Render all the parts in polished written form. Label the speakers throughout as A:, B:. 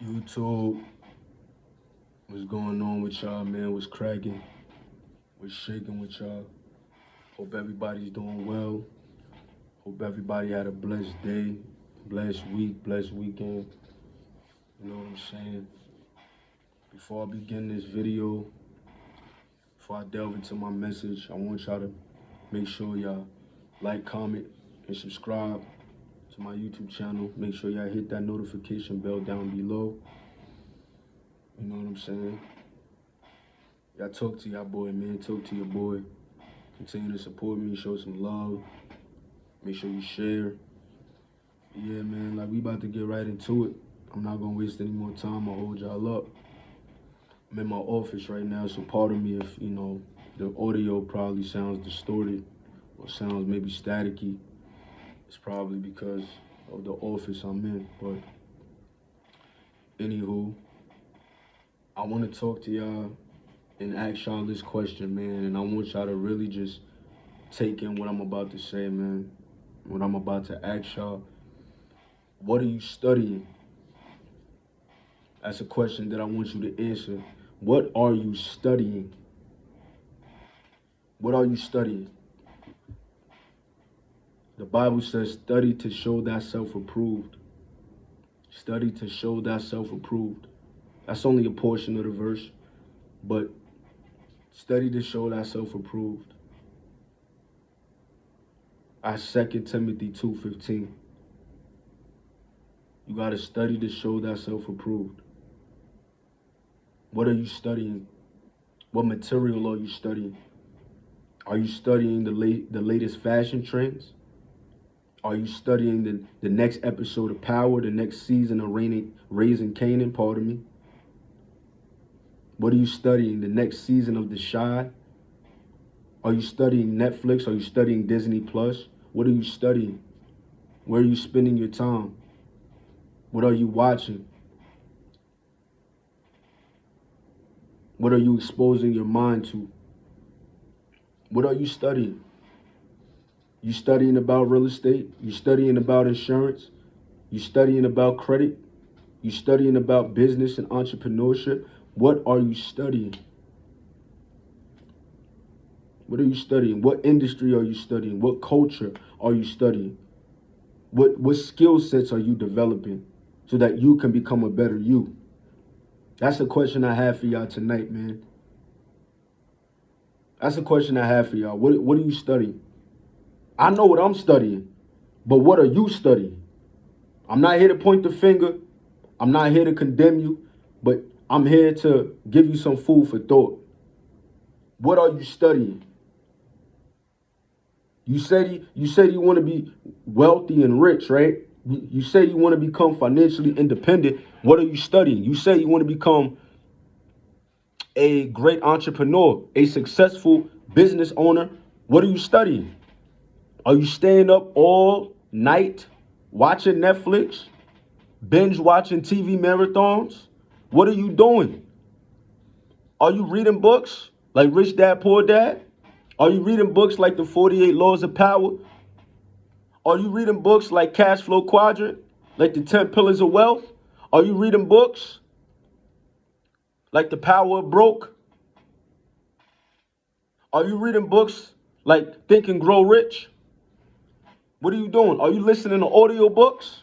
A: YouTube, what's going on with y'all, man? What's cracking? What's shaking with y'all? Hope everybody's doing well. Hope everybody had a blessed day, blessed week, blessed weekend. You know what I'm saying? Before I begin this video, before I delve into my message, I want y'all to make sure y'all like, comment, and subscribe to my YouTube channel. Make sure y'all hit that notification bell down below. You know what I'm saying? Y'all talk to y'all boy, man. Talk to your boy. Continue to support me, show some love. Make sure you share. Yeah, man, like we about to get right into it. I'm not gonna waste any more time. I'll hold y'all up. I'm in my office right now, so pardon me if, the audio probably sounds distorted or sounds maybe staticky. It's probably because of the office I'm in. But anywho, I want to talk to y'all and ask y'all this question, man. And I want y'all to really just take in what I'm about to say, man. What I'm about to ask y'all. What are you studying? That's a question that I want you to answer. What are you studying? What are you studying? The Bible says, study to show thyself approved. Study to show thyself approved. That's only a portion of the verse, but study to show thyself approved. That's 2 Timothy 2:15. You got to study to show thyself approved. What are you studying? What material are you studying? Are you studying the latest fashion trends? Are you studying the next episode of Power, the next season of Raising Kanan, pardon me? What are you studying? The next season of The Shy? Are you studying Netflix? Are you studying Disney Plus? What are you studying? Where are you spending your time? What are you watching? What are you exposing your mind to? What are you studying? You studying about real estate? You studying about insurance? You studying about credit? You studying about business and entrepreneurship? What are you studying? What are you studying? What industry are you studying? What culture are you studying? What skill sets are you developing so that you can become a better you? That's the question I have for y'all tonight, man. That's the question I have for y'all. What are you studying? I know what I'm studying, but what are you studying? I'm not here to point the finger. I'm not here to condemn you, but I'm here to give you some food for thought. What are you studying? You said you want to be wealthy and rich, right? You say you want to become financially independent. What are you studying? You say you want to become a great entrepreneur, a successful business owner. What are you studying? Are you staying up all night watching Netflix, binge watching TV marathons? What are you doing? Are you reading books like Rich Dad Poor Dad? Are you reading books like The 48 Laws of Power? Are you reading books like Cash Flow Quadrant, like The 10 Pillars of Wealth? Are you reading books like The Power of Broke? Are you reading books like Think and Grow Rich? What are you doing? Are you listening to audiobooks?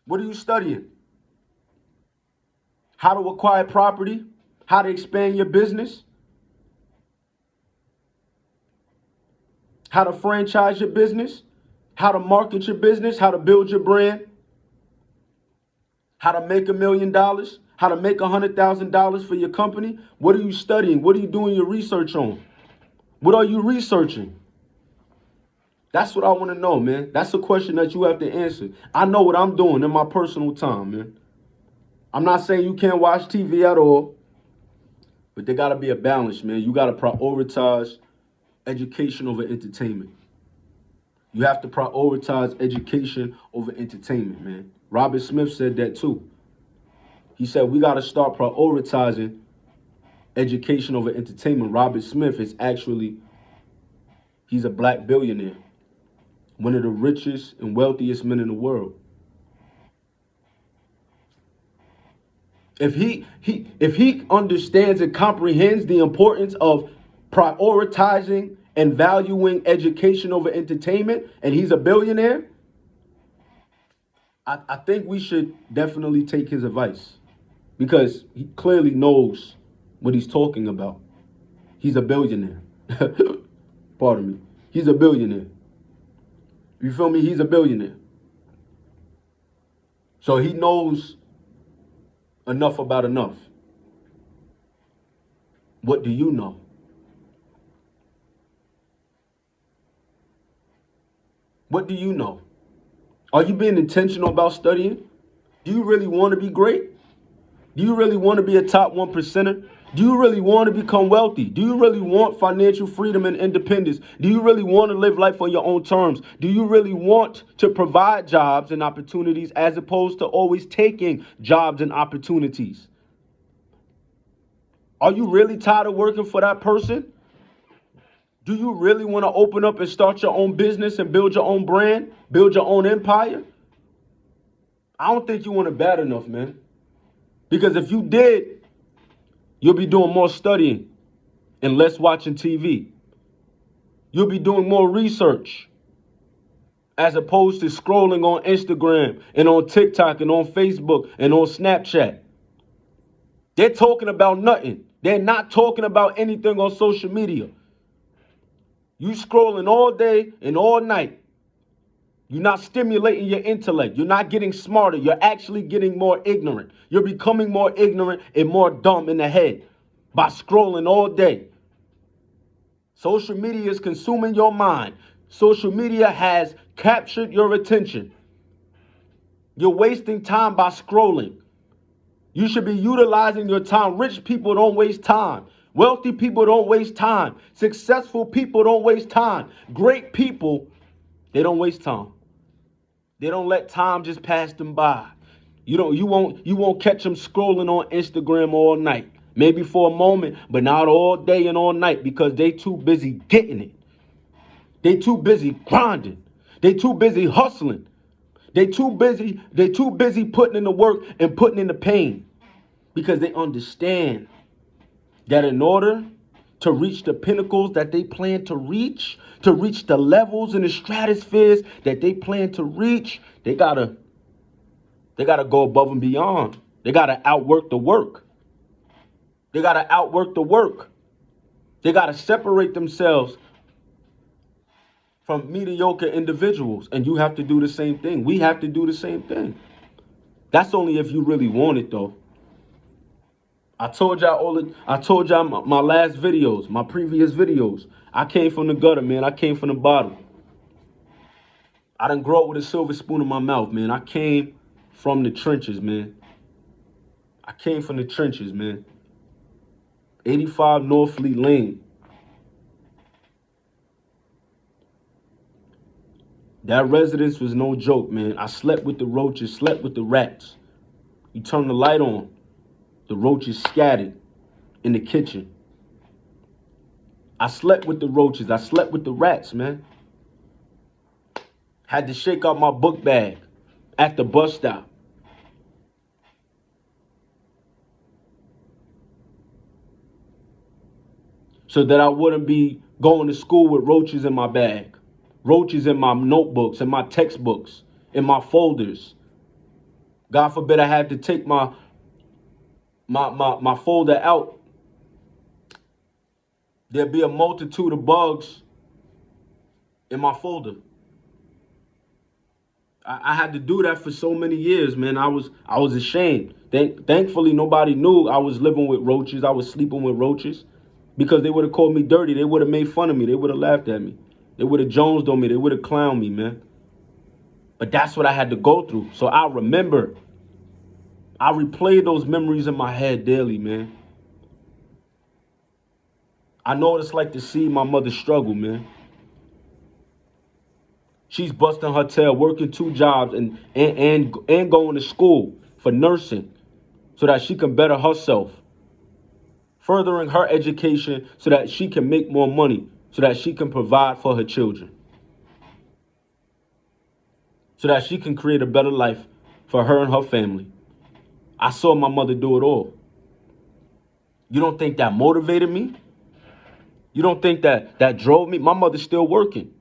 A: What are you studying? How to acquire property? How to expand your business? How to franchise your business? How to market your business? How to build your brand? How to make $1 million? How to make $100,000 for your company? What are you studying? What are you doing your research on? What are you researching? That's what I want to know, man. That's a question that you have to answer. I know what I'm doing in my personal time, man. I'm not saying you can't watch TV at all, but there got to be a balance, man. You got to prioritize education over entertainment. You have to prioritize education over entertainment, man. Robert Smith said that too. He said we got to start prioritizing education over entertainment. Robert Smith is he's a black billionaire, one of the richest and wealthiest men in the world. If he understands and comprehends the importance of prioritizing and valuing education over entertainment, and he's a billionaire, I think we should definitely take his advice because he clearly knows what he's talking about. He's a billionaire. Pardon me. He's a billionaire. You feel me? He's a billionaire. So he knows enough about enough. What do you know? What do you know? Are you being intentional about studying? Do you really want to be great? Do you really want to be a top 1%er? Do you really want to become wealthy? Do you really want financial freedom and independence? Do you really want to live life on your own terms? Do you really want to provide jobs and opportunities as opposed to always taking jobs and opportunities? Are you really tired of working for that person? Do you really want to open up and start your own business and build your own brand, build your own empire? I don't think you want it bad enough, man. Because if you did, you'll be doing more studying and less watching TV. You'll be doing more research as opposed to scrolling on Instagram and on TikTok and on Facebook and on Snapchat. They're talking about nothing. They're not talking about anything on social media. You scrolling all day and all night. You're not stimulating your intellect. You're not getting smarter. You're actually getting more ignorant. You're becoming more ignorant and more dumb in the head by scrolling all day. Social media is consuming your mind. Social media has captured your attention. You're wasting time by scrolling. You should be utilizing your time. Rich people don't waste time. Wealthy people don't waste time. Successful people don't waste time. Great people, they don't waste time. They don't let time just pass them by. You won't catch them scrolling on Instagram all night. Maybe for a moment, but not all day and all night because they too busy getting it. They too busy grinding. They too busy hustling. They too busy putting in the work and putting in the pain because they understand that in order to reach the pinnacles that they plan to reach the levels and the stratospheres that they plan to reach, they gotta go above and beyond. They gotta outwork the work. They gotta outwork the work. They gotta separate themselves from mediocre individuals. And you have to do the same thing. We have to do the same thing. That's only if you really want it, though. I told y'all my last videos, my previous videos. I came from the gutter, man. I came from the bottom. I didn't grow up with a silver spoon in my mouth, man. I came from the trenches, man. I came from the trenches, man. 85 Northfleet Lane. That residence was no joke, man. I slept with the roaches, slept with the rats. You turn the light on, the roaches scattered in the kitchen. I slept with the roaches. I slept with the rats, man. Had to shake out my book bag at the bus stop. So that I wouldn't be going to school with roaches in my bag. Roaches in my notebooks, in my textbooks, in my folders. God forbid I had to take my folder out. There'd be a multitude of bugs in my folder. I had to do that for so many years, man. I was ashamed. Thankfully, nobody knew I was living with roaches. I was sleeping with roaches because they would have called me dirty. They would have made fun of me. They would have laughed at me. They would have jonesed on me. They would have clowned me, man. But that's what I had to go through. So I remember. I replay those memories in my head daily, man. I know what it's like to see my mother struggle, man. She's busting her tail, working 2 jobs and going to school for nursing so that she can better herself. Furthering her education so that she can make more money, so that she can provide for her children. So that she can create a better life for her and her family. I saw my mother do it all. You don't think that motivated me? You don't think that drove me? My mother's still working.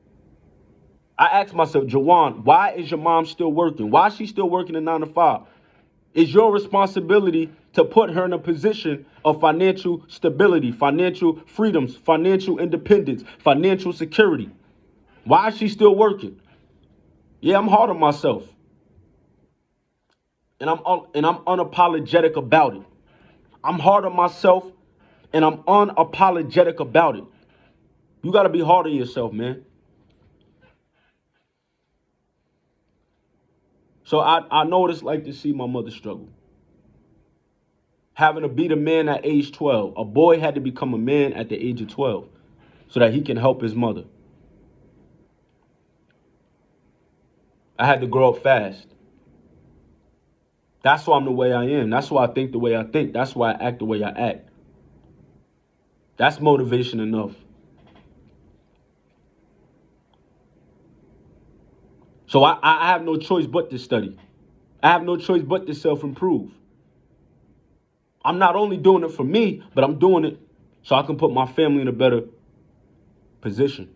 A: I asked myself, Jawan, why is your mom still working? Why is she still working a 9 to 5? It's your responsibility to put her in a position of financial stability, financial freedoms, financial independence, financial security. Why is she still working? Yeah, I'm hard on myself. And I'm unapologetic about it. I'm hard on myself and I'm unapologetic about it. You got to be hard on yourself, man. So I know what it's like to see my mother struggle. Having to be the man at age 12. A boy had to become a man at the age of 12 so that he can help his mother. I had to grow up fast. That's why I'm the way I am. That's why I think the way I think. That's why I act the way I act. That's motivation enough. So I have no choice but to study. I have no choice but to self-improve. I'm not only doing it for me, but I'm doing it so I can put my family in a better position.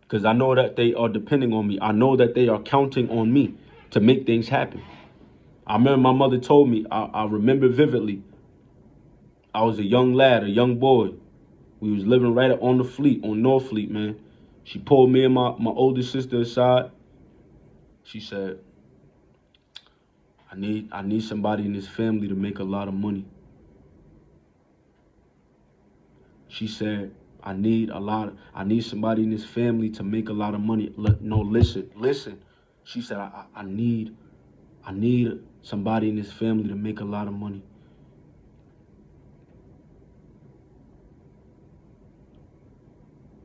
A: Because I know that they are depending on me. I know that they are counting on me to make things happen. I remember my mother told me, I remember vividly, I was a young lad, a young boy. We was living right on the fleet, on North Fleet, man. She pulled me and my older sister aside. She said, I need somebody in this family to make a lot of money. She said, I need somebody in this family to make a lot of money. No, listen. She said, I need somebody in this family to make a lot of money.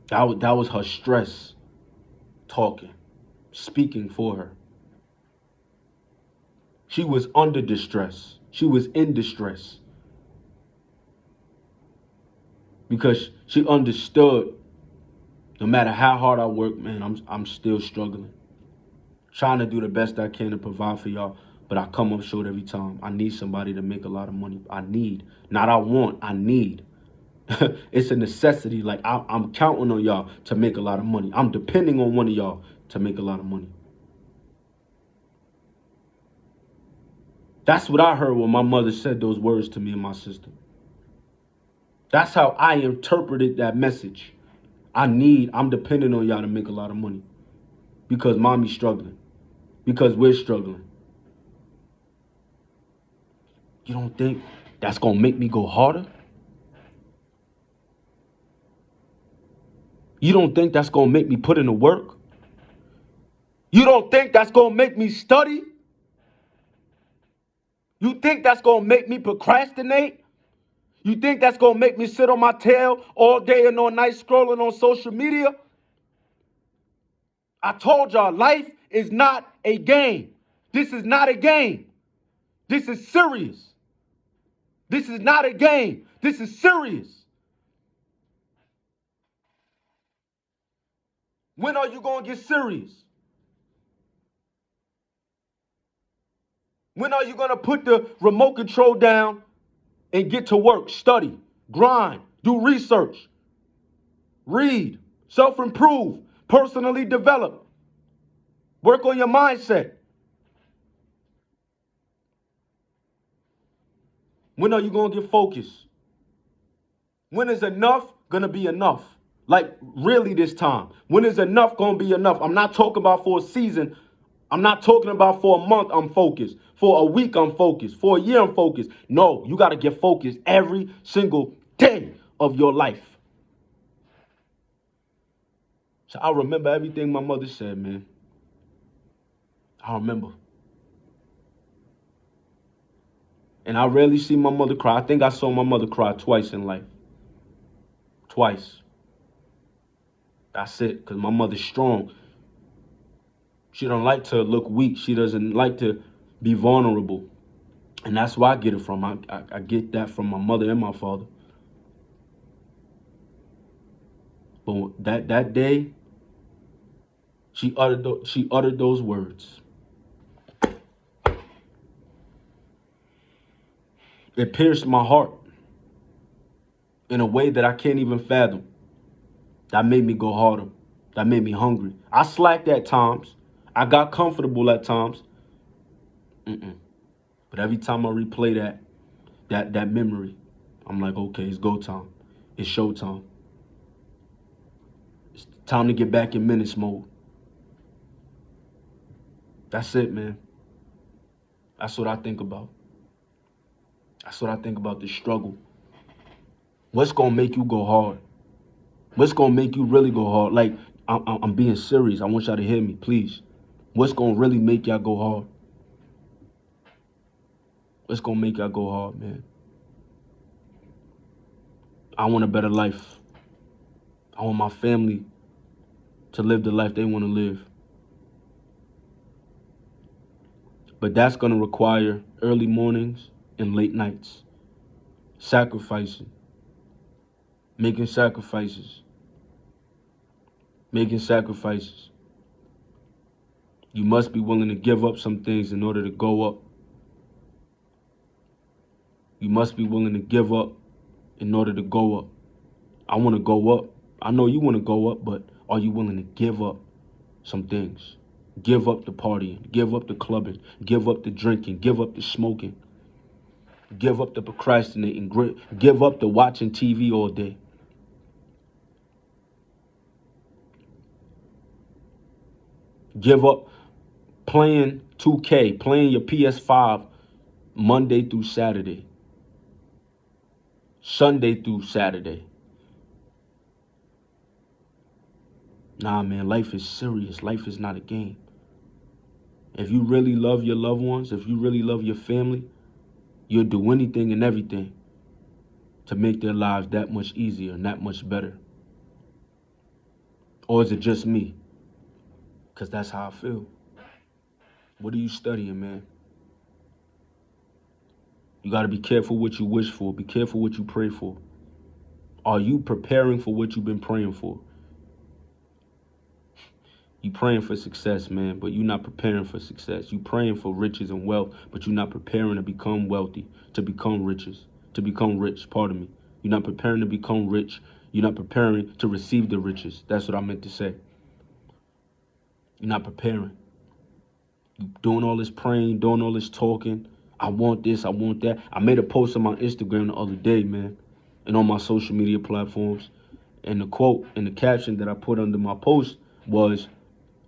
A: That was her stress talking, speaking for her. She was under distress. She was in distress. Because she understood no matter how hard I work, man, I'm still struggling. Trying to do the best I can to provide for y'all, but I come up short every time. I need somebody to make a lot of money. I need, not I want, I need. It's a necessity. Like I'm counting on y'all to make a lot of money. I'm depending on one of y'all to make a lot of money. That's what I heard when my mother said those words to me and my sister. That's how I interpreted that message. I'm depending on y'all to make a lot of money. Because mommy's struggling. Because we're struggling. You don't think that's going to make me go harder? You don't think that's going to make me put in the work? You don't think that's going to make me study? You think that's going to make me procrastinate? You think that's going to make me sit on my tail all day and all night scrolling on social media? I told y'all, life is not a game. This is not a game. This is serious. This is not a game. This is serious. When are you going to get serious? When are you going to put the remote control down and get to work, study, grind, do research, read, self-improve, personally develop, work on your mindset? When are you going to get focused? When is enough going to be enough? Like really this time. When is enough going to be enough? I'm not talking about for a season. I'm not talking about for a month I'm focused. For a week I'm focused. For a year I'm focused. No, you got to get focused every single day of your life. So I remember everything my mother said, man. I remember. And I rarely see my mother cry. I think I saw my mother cry twice in life. Twice. That's it. Because my mother's strong. She don't like to look weak. She doesn't like to be vulnerable. And that's where I get it from. I get that from my mother and my father. But that day, she uttered those words. It pierced my heart in a way that I can't even fathom. That made me go harder. That made me hungry. I slacked at times. I got comfortable at times. Mm-mm. But every time I replay that memory, I'm like, okay, it's go time. It's show time. It's time to get back in menace mode. That's it, man. That's what I think about. That's what I think about the struggle. What's gonna make you go hard? What's gonna make you really go hard? Like, I'm being serious. I want y'all to hear me, please. What's gonna really make y'all go hard? What's gonna make y'all go hard, man? I want a better life. I want my family to live the life they want to live. But that's gonna require early mornings and late nights. Sacrificing. Making sacrifices. Making sacrifices. You must be willing to give up some things in order to go up. You must be willing to give up in order to go up. I want to go up. I know you want to go up, but are you willing to give up some things? Give up the partying, give up the clubbing, give up the drinking, give up the smoking, give up the procrastinating, give up the watching TV all day. Give up playing 2K, playing your PS5 Monday through Saturday, Sunday through Saturday. Nah, man, life is serious. Life is not a game. If you really love your loved ones, if you really love your family, you'll do anything and everything to make their lives that much easier and that much better. Or is it just me? Because that's how I feel. What are you studying, man? You got to be careful what you wish for. Be careful what you pray for. Are you preparing for what you've been praying for? You praying for success, man, but you're not preparing for success. You praying for riches and wealth, but you're not preparing to become wealthy, to become rich, pardon me. You're not preparing to become rich. You're not preparing to receive the riches. That's what I meant to say. You're not preparing. You doing all this praying, doing all this talking. I want this, I want that. I made a post on my Instagram the other day, man, and on my social media platforms. And the quote and the caption that I put under my post was,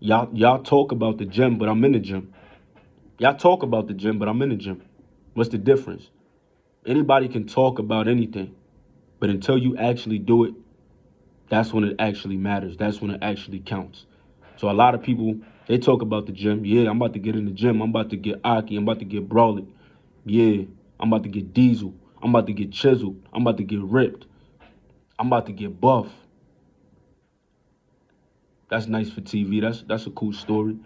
A: Y'all talk about the gym, but I'm in the gym. Y'all talk about the gym, but I'm in the gym. What's the difference? Anybody can talk about anything, but until you actually do it, that's when it actually matters. That's when it actually counts. So a lot of people, they talk about the gym. Yeah, I'm about to get in the gym. I'm about to get Aki. I'm about to get Brawley. Yeah, I'm about to get Diesel. I'm about to get chiseled. I'm about to get ripped. I'm about to get buff. That's nice for TV. That's a cool story.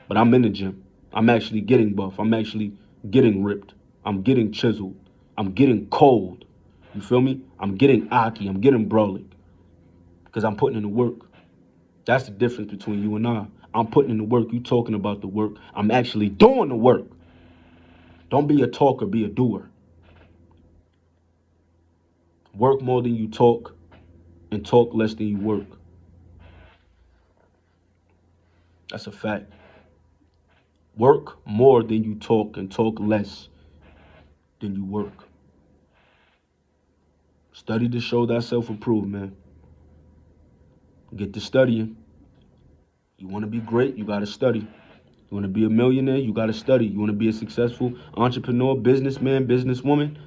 A: But I'm in the gym. I'm actually getting buff. I'm actually getting ripped. I'm getting chiseled. I'm getting cold. You feel me? I'm getting Aki. I'm getting Brolic. Because I'm putting in the work. That's the difference between you and I. I'm putting in the work. You talking about the work. I'm actually doing the work. Don't be a talker. Be a doer. Work more than you talk and talk less than you work. That's a fact. Work more than you talk and talk less than you work. Study to show thyself approved, man. Get to studying. You want to be great, you got to study. You want to be a millionaire, you got to study. You want to be a successful entrepreneur, businessman, businesswoman.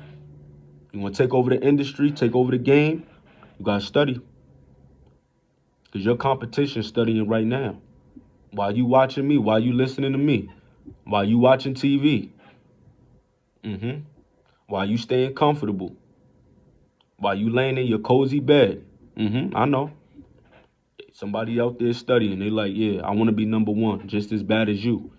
A: You want to take over the industry, take over the game, you got to study. Because your competition is studying right now. While you watching me, while you listening to me, while you watching TV. While you staying comfortable. While you laying in your cozy bed. I know. Somebody out there studying, they like, yeah, I want to be number one, just as bad as you.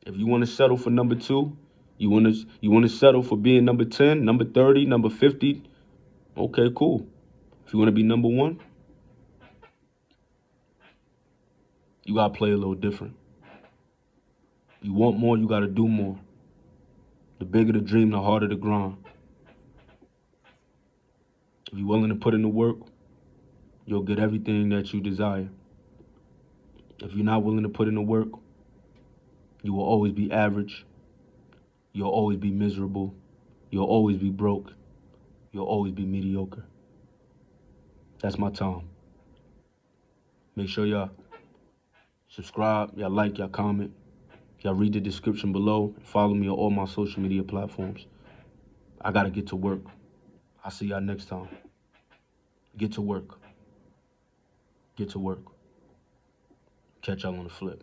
A: If you want to settle for number two, you want to settle for being number 10, number 30, number 50, okay, cool. If you want to be number one, you got to play a little different. You want more, you got to do more. The bigger the dream, the harder the grind. If you're willing to put in the work, you'll get everything that you desire. If you're not willing to put in the work, you will always be average. You'll always be miserable. You'll always be broke. You'll always be mediocre. That's my time. Make sure y'all subscribe, y'all like, y'all comment, y'all read the description below, and follow me on all my social media platforms. I gotta get to work. I'll see y'all next time. Get to work. Get to work. Catch y'all on the flip.